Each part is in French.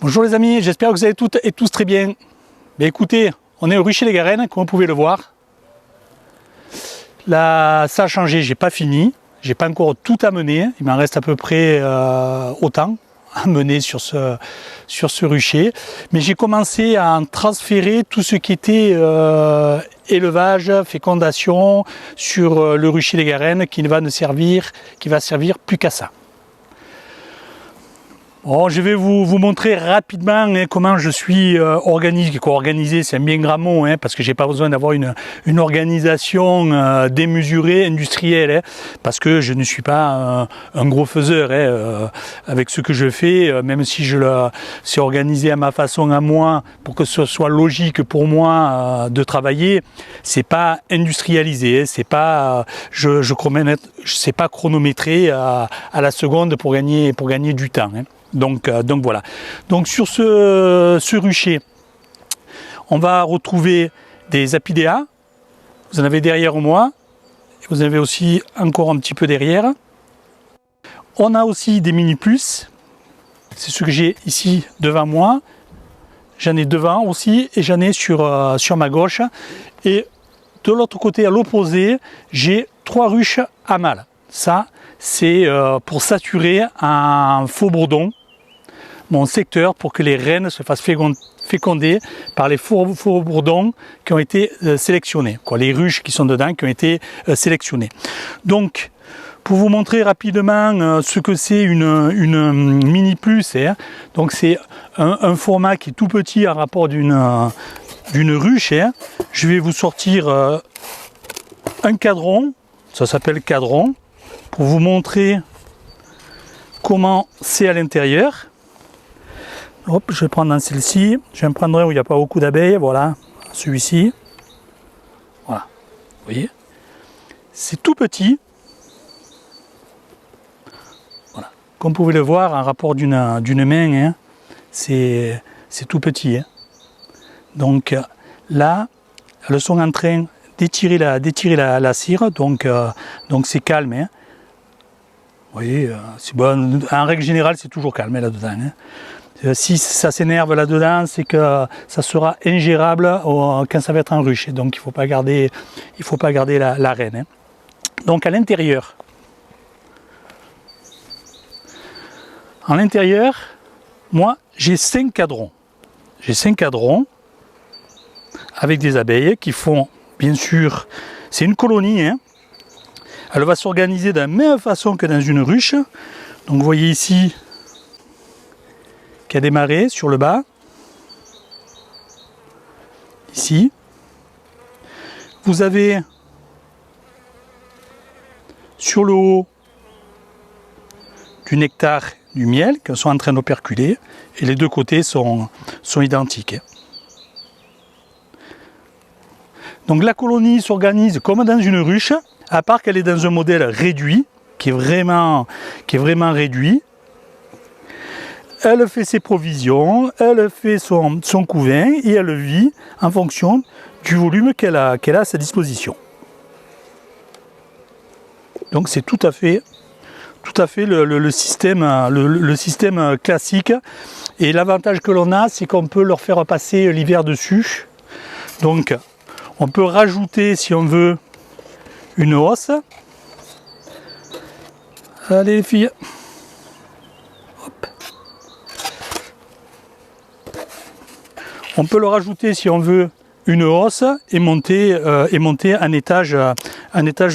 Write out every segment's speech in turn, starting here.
Bonjour les amis, j'espère que vous allez toutes et tous très bien. Mais écoutez, on est au Rucher les Garennes, comme vous pouvez le voir. Là, ça a changé, j'ai pas fini, j'ai pas encore tout à mener. Il m'en reste à peu près autant à mener sur ce rucher. Mais j'ai commencé à en transférer tout ce qui était élevage, fécondation sur le Rucher les Garennes qui va servir plus qu'à ça. Bon, je vais vous montrer rapidement comment je suis organisé, c'est un bien grand mot, parce que j'ai pas besoin d'avoir une organisation démesurée, industrielle, parce que je ne suis pas un gros faiseur avec ce que je fais, même si c'est organisé à ma façon, à moi, pour que ce soit logique pour moi de travailler, c'est pas industrialisé, c'est pas c'est pas chronométré à la seconde pour gagner du temps. Donc voilà. Donc sur ce rucher, on va retrouver des apidéas. Vous en avez derrière moi. Vous en avez aussi encore un petit peu derrière. On a aussi des mini plus. C'est ce que j'ai ici devant moi. J'en ai devant aussi et j'en ai sur ma gauche. Et de l'autre côté, à l'opposé, j'ai 3 ruches à mâle. Ça, c'est pour saturer un faux bourdon, mon secteur, pour que les reines se fassent féconder par les faux bourdons qui ont été sélectionnés, les ruches qui sont dedans qui ont été sélectionnées. Donc, pour vous montrer rapidement ce que c'est une mini plus, donc c'est un format qui est tout petit en rapport d'une ruche. Je vais vous sortir un cadron, ça s'appelle cadron, pour vous montrer comment c'est à l'intérieur. Hop, je vais prendre dans celle-ci, je vais en prendre un où il n'y a pas beaucoup d'abeilles, voilà, celui-ci. Voilà, vous voyez, c'est tout petit. Voilà, comme vous pouvez le voir, en rapport d'une main, c'est tout petit. Donc là, elles sont en train d'étirer la cire, donc c'est calme. Vous voyez, c'est bon. En règle générale, c'est toujours calme là-dedans. Si ça s'énerve là-dedans, c'est que ça sera ingérable quand ça va être en ruche. Donc il ne faut pas garder la reine. Donc à l'intérieur, moi j'ai 5 cadrons. J'ai 5 cadrons avec des abeilles qui font, bien sûr, c'est une colonie. Elle va s'organiser de la même façon que dans une ruche. Donc vous voyez ici qu'il y a des marées sur le bas. Ici. Vous avez sur le haut du nectar, du miel, qui sont en train d'operculer. Et les deux côtés sont identiques. Donc la colonie s'organise comme dans une ruche, à part qu'elle est dans un modèle réduit, qui est vraiment réduit. Elle fait ses provisions, elle fait son couvain et elle vit en fonction du volume qu'elle a à sa disposition. Donc c'est tout à fait le système classique. Et l'avantage que l'on a, c'est qu'on peut leur faire passer l'hiver dessus. Donc on peut rajouter, si on veut, une hausse. Allez les filles. Hop. On peut le rajouter si on veut une hausse et monter un étage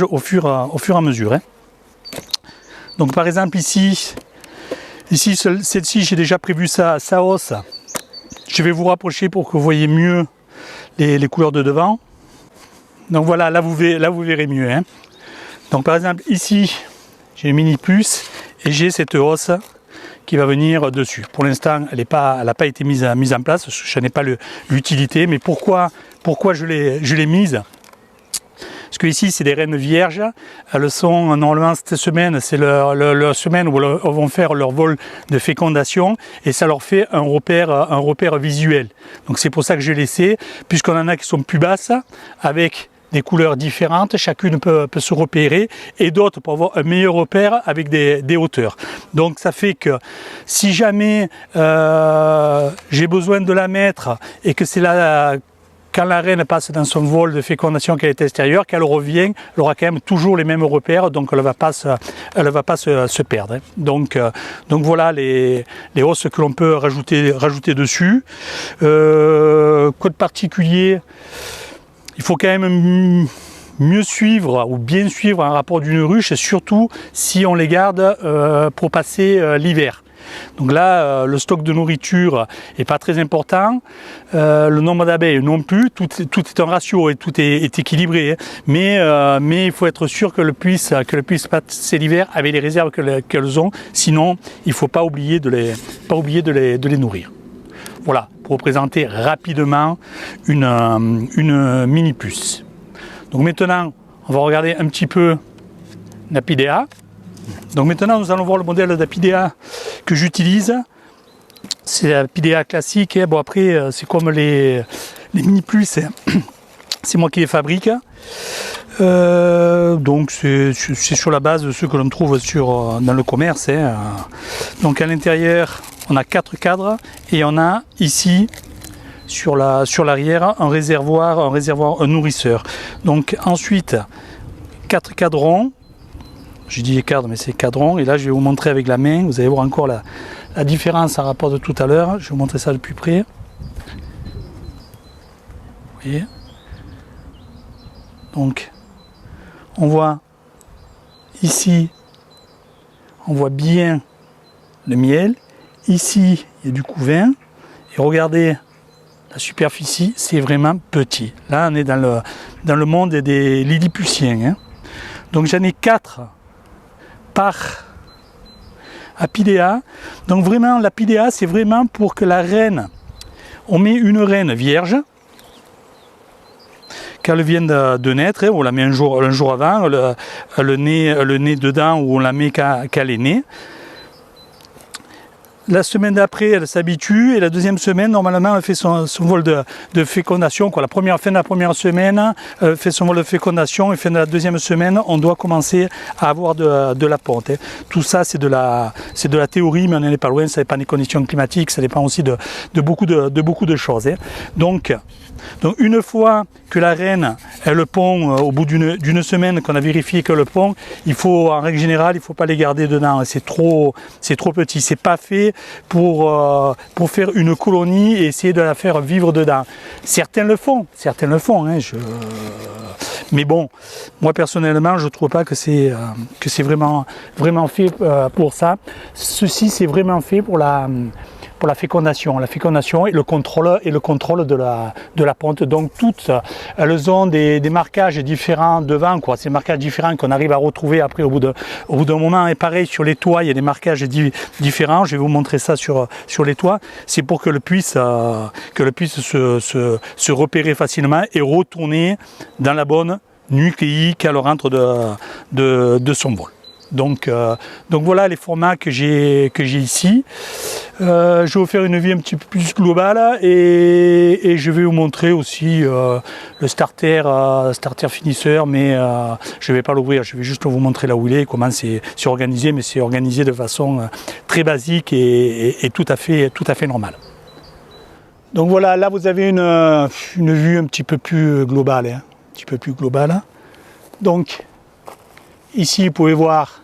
au fur et à mesure. Donc par exemple ici celle-ci, j'ai déjà prévu sa hausse. Je vais vous rapprocher pour que vous voyez mieux les couleurs de devant. Donc voilà, là vous verrez mieux. Donc par exemple ici, j'ai une mini plus et j'ai cette hausse qui va venir dessus. Pour l'instant, elle n'a pas été mise en place, je n'ai pas l'utilité. Mais pourquoi je l'ai mise? Parce que ici, c'est des reines vierges. Elles sont, normalement, cette semaine, c'est leur semaine où elles vont faire leur vol de fécondation et ça leur fait un repère visuel. Donc c'est pour ça que j'ai laissé, puisqu'on en a qui sont plus basses, avec des couleurs différentes, chacune peut se repérer, et d'autres pour avoir un meilleur repère avec des hauteurs. Donc ça fait que si jamais j'ai besoin de la mettre et que c'est là, quand la reine passe dans son vol de fécondation qu'elle est extérieure, qu'elle revient, elle aura quand même toujours les mêmes repères, donc elle ne va pas se perdre. Donc voilà les hausses que l'on peut rajouter dessus. Code particulier, il faut quand même mieux suivre ou bien suivre un rapport d'une ruche, surtout si on les garde pour passer l'hiver. Donc là, le stock de nourriture n'est pas très important, le nombre d'abeilles non plus, tout est en ratio et tout est équilibré, mais il faut être sûr que le puisse passer l'hiver avec les réserves qu'elles ont, sinon il ne faut pas oublier de les nourrir. Voilà, pour vous présenter rapidement une mini puce. Donc maintenant, on va regarder un petit peu l'apidea. Donc maintenant, nous allons voir le modèle d'apidea que j'utilise. C'est l'apidea classique. Bon, après, c'est comme les mini plus, c'est moi qui les fabrique. Donc c'est sur la base de ceux que l'on trouve dans le commerce. Donc à l'intérieur, on a 4 cadres et on a ici sur l'arrière un réservoir, un nourrisseur. Donc ensuite 4 cadrons. Je dis cadre, mais c'est cadron. Et là, je vais vous montrer avec la main. Vous allez voir encore la différence en rapport de tout à l'heure. Je vais vous montrer ça de plus près. Vous voyez ? Donc, on voit ici, on voit bien le miel. Ici, il y a du couvain. Et regardez, la superficie, c'est vraiment petit. Là, on est dans le monde des lilliputiens. Hein. Donc, j'en ai 4 par apidea. Donc vraiment l'apidea, c'est vraiment pour que la reine, on met une reine vierge quand elle vient de naître, on la met un jour avant, le nez dedans, ou on la met quand elle est née. La semaine d'après, elle s'habitue, et la deuxième semaine, normalement, elle fait son vol de fécondation. Fin de la première semaine, elle fait son vol de fécondation, et fin de la deuxième semaine, on doit commencer à avoir de la ponte. Tout ça, c'est de la théorie, mais on n'en est pas loin, ça dépend des conditions climatiques, ça dépend aussi de beaucoup de choses. Donc, une fois que la reine, elle pond, au bout d'une semaine qu'on a vérifié que le pond, en règle générale, il ne faut pas les garder dedans. C'est trop petit, c'est pas fait pour faire une colonie et essayer de la faire vivre dedans. Certains le font. Hein, mais bon, moi personnellement, je ne trouve pas que c'est vraiment fait pour ça. Ceci, c'est vraiment fait pour la fécondation et le contrôle de la ponte. Donc toutes, elles ont des marquages différents devant, quoi. Ces marquages différents qu'on arrive à retrouver après au bout d'un moment. Et pareil sur les toits, il y a des marquages différents. Je vais vous montrer ça sur les toits. C'est pour que le puisse se repérer facilement et retourner dans la bonne nucléi qu'elle rentre de son vol. Donc voilà les formats que j'ai ici. Je vais vous faire une vue un petit peu plus globale et je vais vous montrer aussi le starter finisseur, mais je ne vais pas l'ouvrir, je vais juste vous montrer là où il est, comment c'est organisé, mais c'est organisé de façon très basique et tout à fait normale. Donc voilà, là vous avez une vue un petit peu plus globale. Hein, Donc ici vous pouvez voir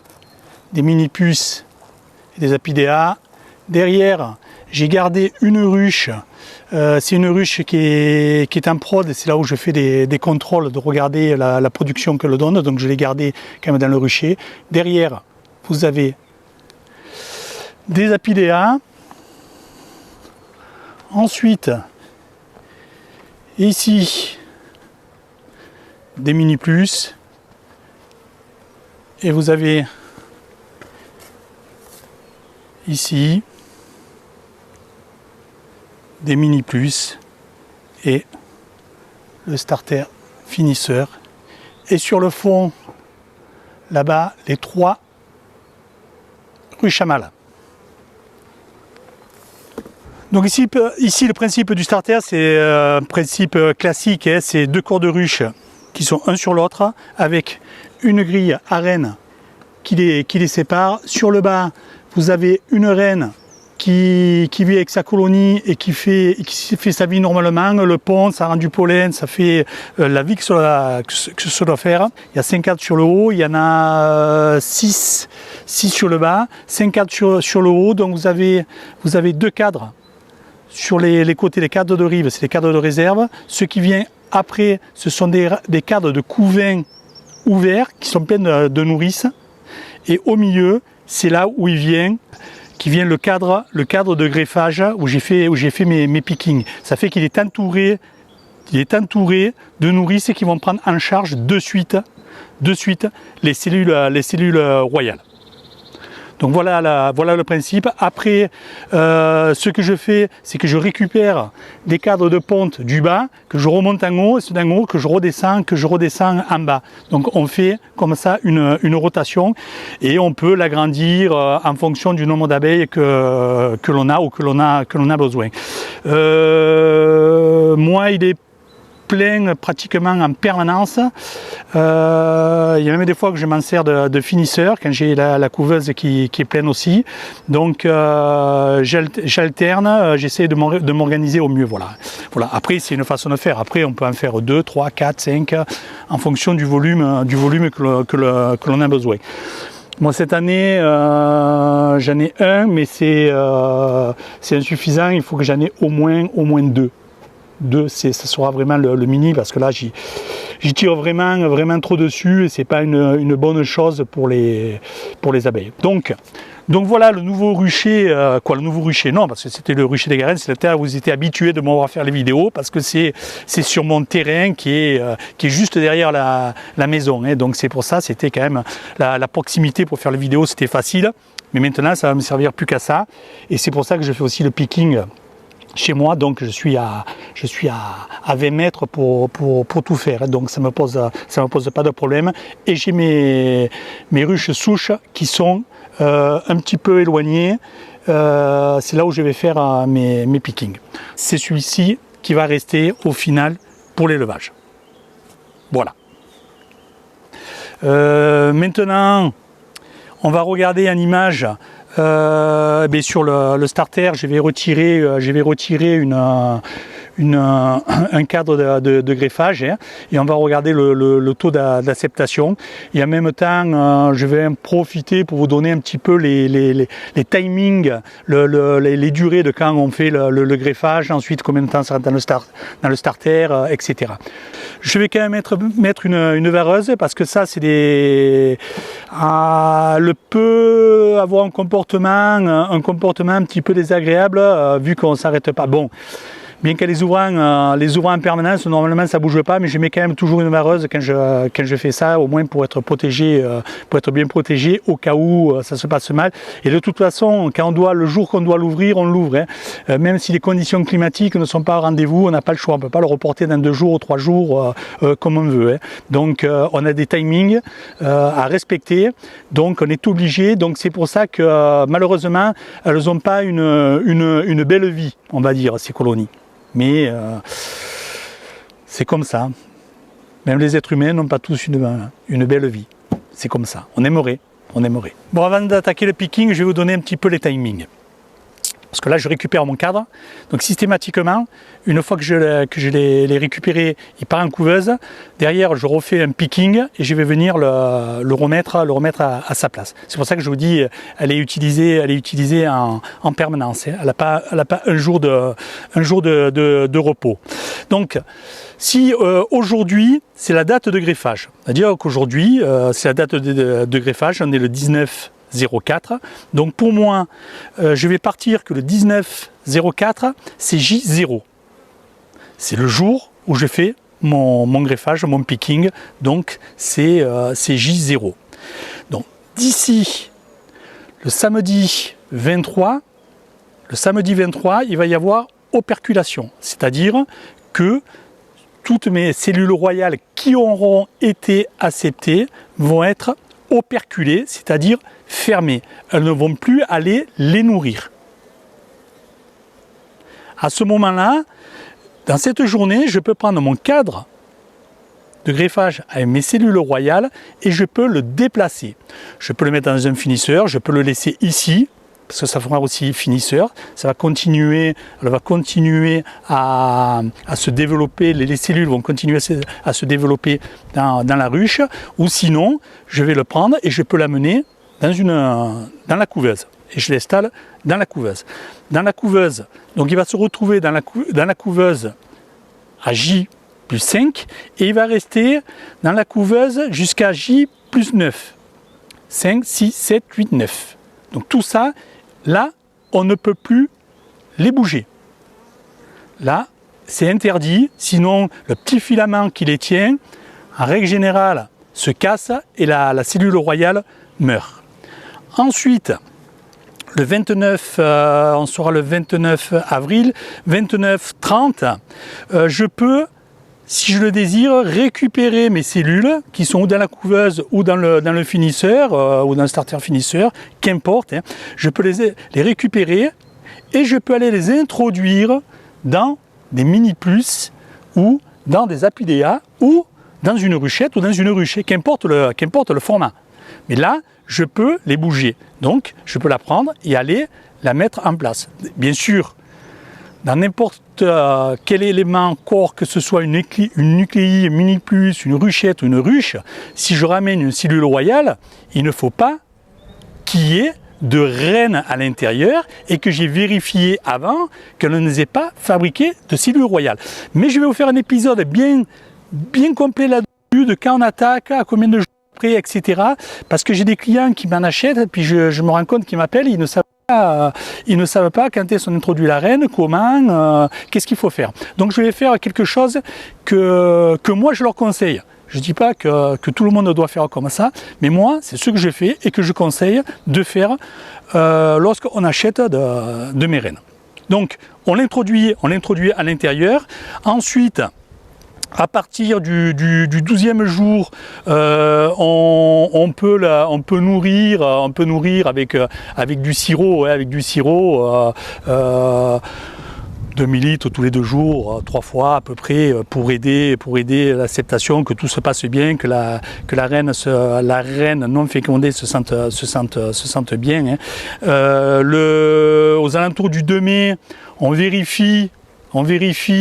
des mini puces et des apidea. Derrière, j'ai gardé une ruche. C'est une ruche qui est en prod. C'est là où je fais des contrôles, de regarder la production qu'elle donne. Donc je l'ai gardée quand même dans le rucher. Derrière, vous avez des apidea. Ensuite, ici, des mini plus. Et vous avez ici des mini plus et le starter finisseur. Et sur le fond, là-bas, les 3 ruches à mâles. Donc ici, le principe du starter, c'est un principe classique, hein, c'est 2 corps de ruche qui sont un sur l'autre, avec une grille à reine qui les sépare. Sur le bas, vous avez une reine qui vit avec sa colonie et qui fait sa vie normalement. Le pont, ça rend du pollen, ça fait la vie que ça doit faire. Il y a 5 cadres sur le haut, il y en a 6 sur le bas, 5 cadres sur le haut, donc vous avez 2 cadres sur les côtés, les cadres de rive, c'est les cadres de réserve. Ce qui vient après, ce sont des cadres de couvains ouverts qui sont pleins de nourrices. Et au milieu, c'est là où il vient le cadre de greffage où j'ai fait mes pickings. Ça fait qu'il est entouré de nourrices qui vont prendre en charge de suite les cellules royales. Donc voilà le principe. Après, ce que je fais, c'est que je récupère des cadres de ponte du bas, que je remonte en haut, et ceux d'en haut que je redescends en bas. Donc on fait comme ça une rotation et on peut l'agrandir en fonction du nombre d'abeilles que l'on a ou que l'on a besoin. Moi, il est plein pratiquement en permanence. Il y a même des fois que je m'en sers de finisseur quand j'ai la couveuse qui est pleine aussi. Donc j'alterne, j'essaie de m'organiser au mieux. Voilà. Après, c'est une façon de faire. Après, on peut en faire 2, 3, 4, 5 en fonction du volume que l'on a besoin. Moi, cette année, j'en ai un, mais c'est insuffisant. Il faut que j'en ai au moins 2. Ça sera vraiment le mini, parce que là j'y tire vraiment trop dessus et c'est pas une bonne chose pour les abeilles. Donc voilà le nouveau rucher, le nouveau rucher, non, parce que c'était le rucher des Garennes, c'est la terre où vous étiez habitué de me voir faire les vidéos, parce que c'est sur mon terrain qui est juste derrière la maison, hein. Donc c'est pour ça, c'était quand même la proximité pour faire les vidéos, c'était facile, mais maintenant ça va me servir plus qu'à ça, et c'est pour ça que je fais aussi le picking chez moi, donc je suis à 20 mètres pour tout faire, donc ça me pose pas de problème. Et j'ai mes ruches souches qui sont un petit peu éloignées, c'est là où je vais faire mes pickings. C'est celui-ci qui va rester au final pour l'élevage. Voilà. Maintenant, on va regarder en image. Sur le starter, je vais retirer un cadre de greffage, hein, et on va regarder le taux d'acceptation. Et en même temps, je vais en profiter pour vous donner un petit peu les timings, les durées de quand on fait le greffage, ensuite combien de temps ça rentre dans le starter, etc. Je vais quand même mettre une vareuse, parce que ça, c'est le peut avoir un comportement un petit peu désagréable, vu qu'on ne s'arrête pas. Bon, bien que les ouvrants en permanence, normalement ça ne bouge pas, mais je mets quand même toujours une vareuse quand je fais ça, au moins pour être protégé, pour être bien protégé au cas où ça se passe mal. Et de toute façon, le jour qu'on doit l'ouvrir, on l'ouvre, hein. Même si les conditions climatiques ne sont pas au rendez-vous, on n'a pas le choix, on ne peut pas le reporter dans 2 jours ou 3 jours comme on veut, hein. Donc on a des timings à respecter, donc on est obligé. Donc c'est pour ça que malheureusement, elles n'ont pas une belle vie, on va dire, ces colonies. Mais c'est comme ça. Même les êtres humains n'ont pas tous une belle vie. C'est comme ça. On aimerait. Bon, avant d'attaquer le picking, je vais vous donner un petit peu les timings. Parce que là, je récupère mon cadre. Donc systématiquement, une fois que je l'ai récupéré, il part en couveuse. Derrière, je refais un picking et je vais venir le remettre à sa place. C'est pour ça que je vous dis, elle est utilisée en permanence. Elle n'a pas un jour de repos. Donc, si aujourd'hui, c'est la date de greffage, c'est-à-dire qu'aujourd'hui, c'est la date de greffage, on est le 19/04. Donc pour moi, je vais partir que le 19/04, c'est J0. C'est le jour où je fais mon greffage, mon picking. Donc c'est J0. Donc d'ici le samedi 23, il va y avoir operculation. C'est-à-dire que toutes mes cellules royales qui auront été acceptées vont être operculées, c'est-à-dire fermées. Elles ne vont plus aller les nourrir. À ce moment-là, dans cette journée, je peux prendre mon cadre de greffage avec mes cellules royales et je peux le déplacer. Je peux le mettre dans un finisseur, je peux le laisser ici, parce que ça fera aussi finisseur, ça va continuer, elle va continuer à se développer, les cellules vont continuer à se développer dans la ruche, ou sinon, je vais le prendre et je peux l'amener dans la couveuse. Et je l'installe dans la couveuse. Dans la couveuse, donc il va se retrouver dans la couveuse à J plus 5, et il va rester dans la couveuse jusqu'à J plus 9. 5, 6, 7, 8, 9. Donc tout ça, là, on ne peut plus les bouger. Là, c'est interdit, sinon le petit filament qui les tient, en règle générale, se casse et la cellule royale meurt. Ensuite, le 29, on sera le 29 avril, 29-30, je peux, si je le désire, récupérer mes cellules qui sont ou dans la couveuse ou dans le finisseur ou dans le starter finisseur, qu'importe, hein. Je peux les récupérer et je peux aller les introduire dans des mini plus ou dans des apidéas ou dans une ruchette ou dans une ruchée, qu'importe le format. Mais là, je peux les bouger. Donc, je peux la prendre et aller la mettre en place. Bien sûr, dans n'importe quel élément corps, que ce soit une nucléie, mini plus, une ruchette ou une ruche, si je ramène une cellule royale, il ne faut pas qu'il y ait de reine à l'intérieur et que j'ai vérifié avant qu'elle ne nous ait pas fabriqué de cellules royales. Mais je vais vous faire un épisode bien complet là-dessus, de quand on attaque, à combien de jours après, etc. Parce que j'ai des clients qui m'en achètent et puis je me rends compte qu'ils m'appellent, ils ne savent pas quand est-ce qu'on introduit la reine, comment, qu'est-ce qu'il faut faire. Donc je vais faire quelque chose que moi je leur conseille. Je ne dis pas que tout le monde doit faire comme ça, mais moi c'est ce que je fais et que je conseille de faire lorsqu'on achète de mes reines. Donc on l'introduit à l'intérieur. Ensuite, à partir du 12e jour, on peut nourrir avec du sirop, 2 litres tous les 2 jours, 3 fois à peu près, pour aider l'acceptation, que tout se passe bien, que la reine non fécondée se sente bien. Hein. Aux alentours du 2 mai, on vérifie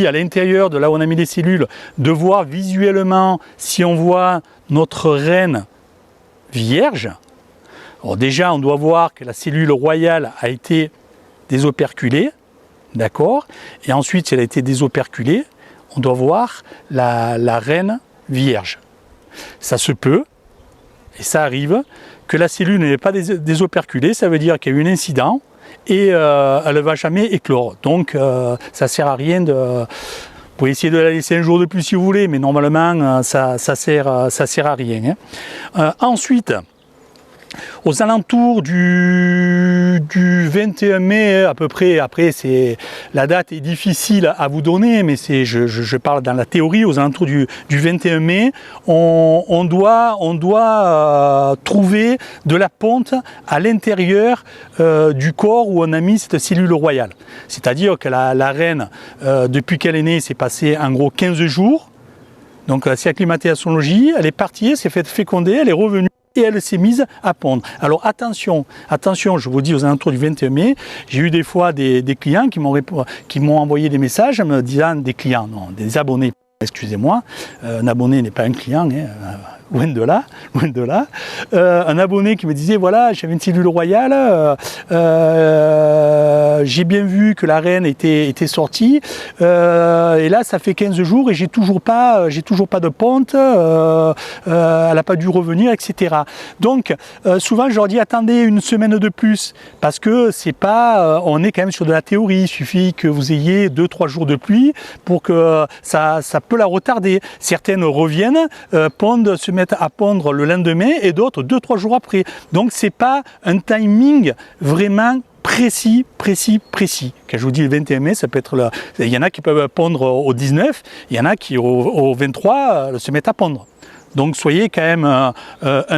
à l'intérieur de là où on a mis les cellules, de voir visuellement si on voit notre reine vierge. Alors déjà, on doit voir que la cellule royale a été désoperculée, d'accord? Et ensuite, si elle a été désoperculée, on doit voir la reine vierge. Ça se peut, et ça arrive, que la cellule n'est pas désoperculée, ça veut dire qu'il y a eu un incident, et elle ne va jamais éclore. Donc ça ne sert à rien vous pouvez essayer de la laisser un jour de plus si vous voulez, mais normalement ça sert à rien. Hein. Ensuite, aux alentours du 21 mai à peu près, après la date est difficile à vous donner, mais je parle dans la théorie, aux alentours du 21 mai, on doit trouver de la ponte à l'intérieur du corps où on a mis cette cellule royale. C'est-à-dire que la reine, depuis qu'elle est née, s'est passé en gros 15 jours, donc elle s'est acclimatée à son logis, elle est partie, elle s'est faite féconder, elle est revenue, et elle s'est mise à pondre. Alors attention, je vous dis aux alentours du 21 mai, j'ai eu des fois des clients qui m'ont envoyé des messages me disant, des abonnés, excusez-moi, un abonné n'est pas un client, hein, loin de là, un abonné qui me disait, voilà, j'avais une cellule royale, j'ai bien vu que la reine était sortie, et là ça fait 15 jours et j'ai toujours pas de ponte, elle n'a pas dû revenir, etc. Donc souvent je leur dis, attendez une semaine de plus, parce que c'est pas, on est quand même sur de la théorie, il suffit que vous ayez 2-3 jours de pluie pour que ça peut la retarder. Certaines reviennent, pondent, se mettent à pondre le lendemain et d'autres 2-3 jours après. Donc c'est pas un timing vraiment précis. Quand je vous dis le 21 mai, ça peut être il y en a qui peuvent pondre au 19, il y en a qui au 23 se mettent à pondre. Donc soyez quand même un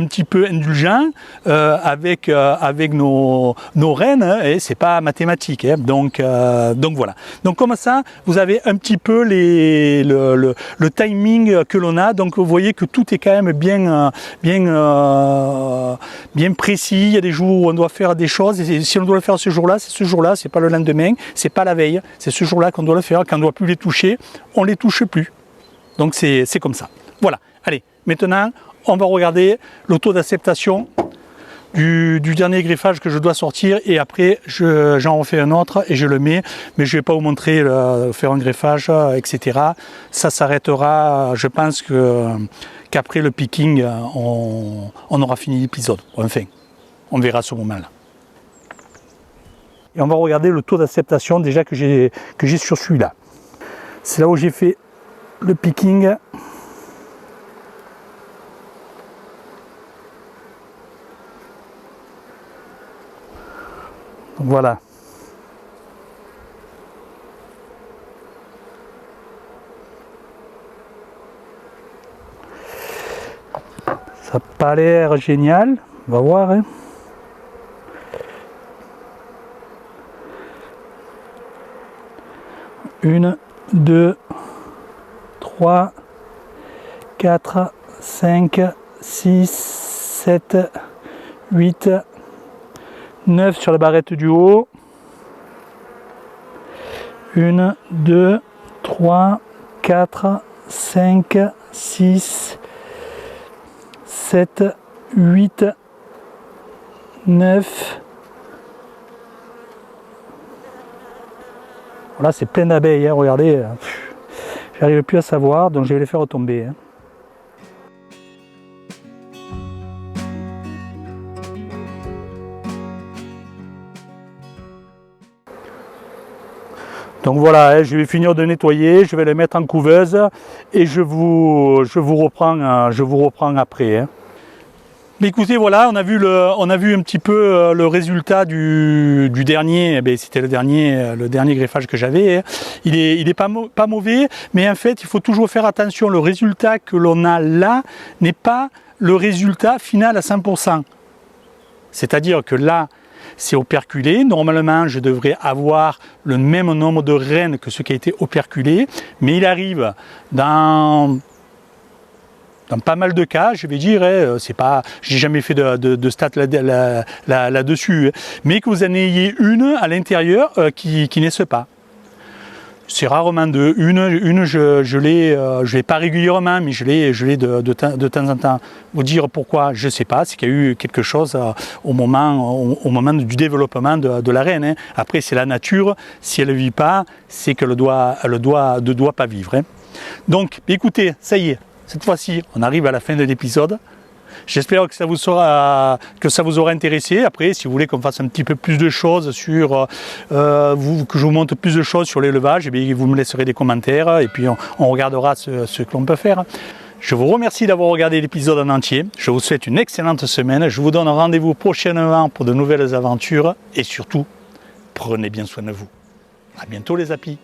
petit peu indulgents avec nos rennes, et c'est pas mathématique. Hein. Donc voilà. Donc comme ça, vous avez un petit peu le timing que l'on a. Donc vous voyez que tout est quand même bien précis. Il y a des jours où on doit faire des choses, et si on doit le faire ce jour-là, c'est ce jour-là, c'est pas le lendemain, c'est pas la veille, c'est ce jour-là qu'on doit le faire. Quand on ne doit plus les toucher, on les touche plus. Donc c'est comme ça. Voilà. Allez, maintenant, on va regarder le taux d'acceptation du dernier greffage que je dois sortir, et après j'en refais un autre et je le mets, mais je ne vais pas vous montrer faire un greffage, etc. Ça s'arrêtera, je pense qu'après le picking, on aura fini l'épisode. Enfin, on verra ce moment-là. Et on va regarder le taux d'acceptation déjà que j'ai sur celui-là. C'est là où j'ai fait le picking. Voilà. Ça n'a pas l'air génial. On va voir. Hein. Une, 2, 3, 4, 5, 6, 7, 8, 9 sur la barrette du haut. 1, 2, 3, 4, 5, 6, 7, 8, 9. Voilà, c'est plein d'abeilles, hein, regardez. J'arrive plus à savoir, donc je vais les faire retomber. Hein. Donc voilà, je vais finir de nettoyer, je vais les mettre en couveuse et je vous reprends après. Hein. Mais écoutez, voilà, on a vu un petit peu le résultat du dernier. C'était le dernier greffage que j'avais. Hein. Il est pas mauvais, mais en fait, il faut toujours faire attention. Le résultat que l'on a là n'est pas le résultat final à 100%. C'est-à-dire que là, c'est operculé. Normalement, je devrais avoir le même nombre de rennes que ce qui a été operculé, mais il arrive dans pas mal de cas, je vais dire, c'est pas, j'ai jamais fait de stats là-dessus, mais que vous en ayez une à l'intérieur qui naisse pas. C'est rarement deux. Une je l'ai pas régulièrement, mais je l'ai de temps en temps. Vous dire pourquoi, je sais pas, c'est qu'il y a eu quelque chose au moment du développement de la reine. Hein. Après, c'est la nature. Si elle ne vit pas, c'est qu'elle ne doit pas vivre. Hein. Donc, écoutez, ça y est. Cette fois-ci, on arrive à la fin de l'épisode. J'espère que ça vous aura intéressé. Après, si vous voulez qu'on fasse un petit peu plus de choses sur, que je vous montre plus de choses sur l'élevage, eh bien, vous me laisserez des commentaires et puis on regardera ce que l'on peut faire. Je vous remercie d'avoir regardé l'épisode en entier. Je vous souhaite une excellente semaine. Je vous donne rendez-vous prochainement pour de nouvelles aventures et surtout, prenez bien soin de vous. À bientôt les apis.